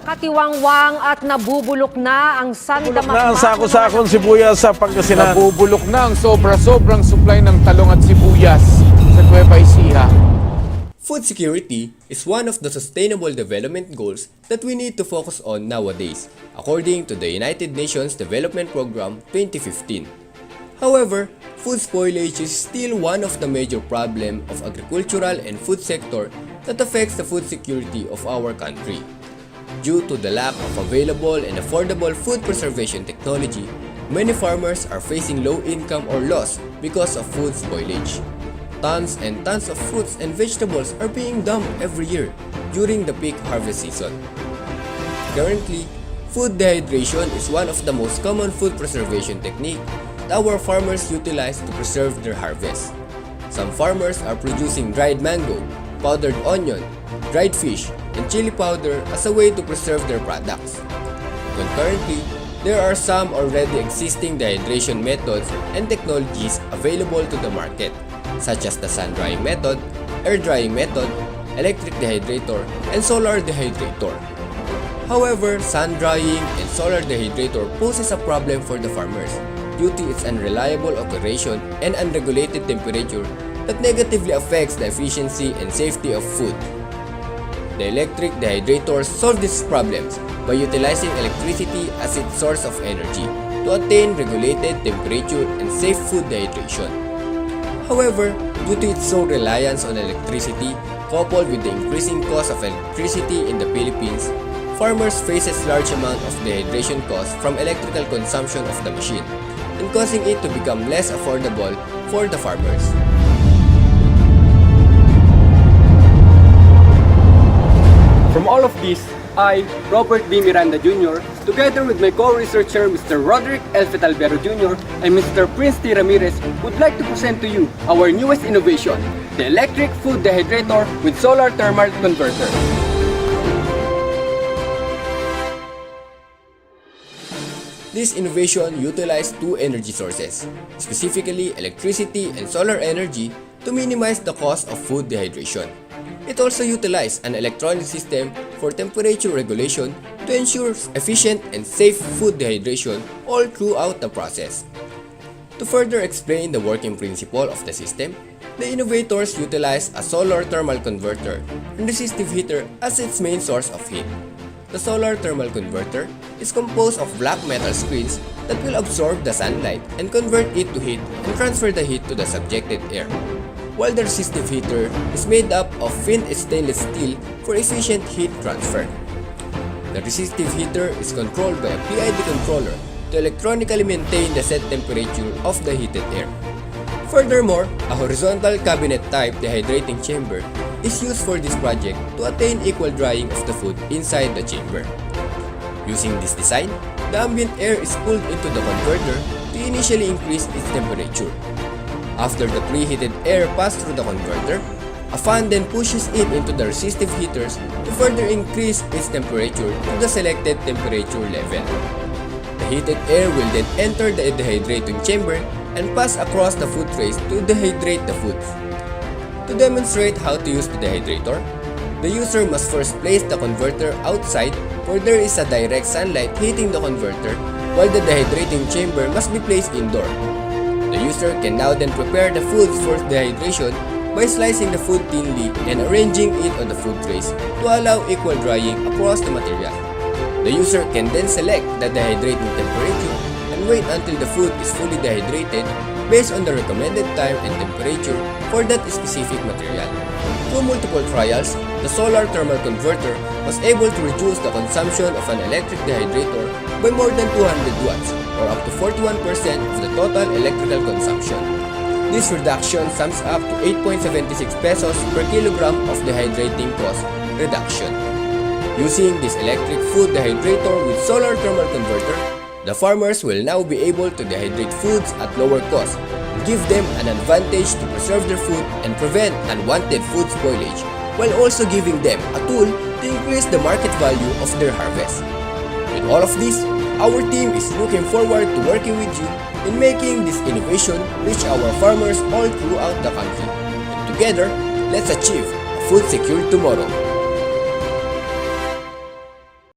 Katiwangwang at nabubulok na ang Santa Bulok na ang sako-sakong sibuyas sa Pangasinan. Nabubulok na ang sobra-sobrang supply ng talong at sibuyas sa Nueva Ecija. Food security is one of the sustainable development goals that we need to focus on nowadays, according to the United Nations Development Program 2015. However, food spoilage is still one of the major problems of agricultural and food sector that affects the food security of our country. Due to the lack of available and affordable food preservation technology, many farmers are facing low income or loss because of food spoilage. Tons and tons of fruits and vegetables are being dumped every year during the peak harvest season. Currently, food dehydration is one of the most common food preservation techniques that our farmers utilize to preserve their harvest. Some farmers are producing dried mango, powdered onion, dried fish, and chili powder as a way to preserve their products. Concurrently, there are some already existing dehydration methods and technologies available to the market, such as the sun drying method, air drying method, electric dehydrator, and solar dehydrator. However, sun drying and solar dehydrator poses a problem for the farmers due to its unreliable operation and unregulated temperature that negatively affects the efficiency and safety of food. The electric dehydrators solve these problems by utilizing electricity as its source of energy to attain regulated temperature and safe food dehydration. However, due to its sole reliance on electricity, coupled with the increasing cost of electricity in the Philippines, farmers faces large amount of dehydration costs from electrical consumption of the machine, and causing it to become less affordable for the farmers. From all of this, I, Robert B. Miranda Jr., together with my co-researcher Mr. Roderick L. Fetalbero Jr. and Mr. Prince T. Ramirez, would like to present to you our newest innovation, the electric food dehydrator with solar thermal converter. This innovation utilized two energy sources, specifically electricity and solar energy, to minimize the cost of food dehydration. It also utilized an electronic system for temperature regulation to ensure efficient and safe food dehydration all throughout the process. To further explain the working principle of the system, the innovators utilized a solar thermal converter and resistive heater as its main source of heat. The solar thermal converter is composed of black metal screens that will absorb the sunlight and convert it to heat and transfer the heat to the subjected air, while the resistive heater is made up of thin stainless steel for efficient heat transfer. The resistive heater is controlled by a PID controller to electronically maintain the set temperature of the heated air. Furthermore, a horizontal cabinet-type dehydrating chamber is used for this project to attain equal drying of the food inside the chamber. Using this design, the ambient air is pulled into the converter to initially increase its temperature. After the preheated air passes through the converter, a fan then pushes it into the resistive heaters to further increase its temperature to the selected temperature level. The heated air will then enter the dehydrating chamber and pass across the food trays to dehydrate the foods. To demonstrate how to use the dehydrator, the user must first place the converter outside where there is a direct sunlight hitting the converter, while the dehydrating chamber must be placed indoor. The user can now then prepare the foods for dehydration by slicing the food thinly and arranging it on the food trays to allow equal drying across the material. The user can then select the dehydrating temperature and wait until the food is fully dehydrated based on the recommended time and temperature for that specific material. Through multiple trials, the solar thermal converter was able to reduce the consumption of an electric dehydrator by more than 200 watts, or up to 41% of the total electrical consumption. This reduction sums up to 8.76 pesos per kilogram of dehydrating cost reduction. Using this electric food dehydrator with solar thermal converter, the farmers will now be able to dehydrate foods at lower cost, give them an advantage to preserve their food and prevent unwanted food spoilage, while also giving them a tool to increase the market value of their harvest. With all of this, our team is looking forward to working with you in making this innovation reach our farmers all throughout the country. And together, let's achieve a food secure tomorrow.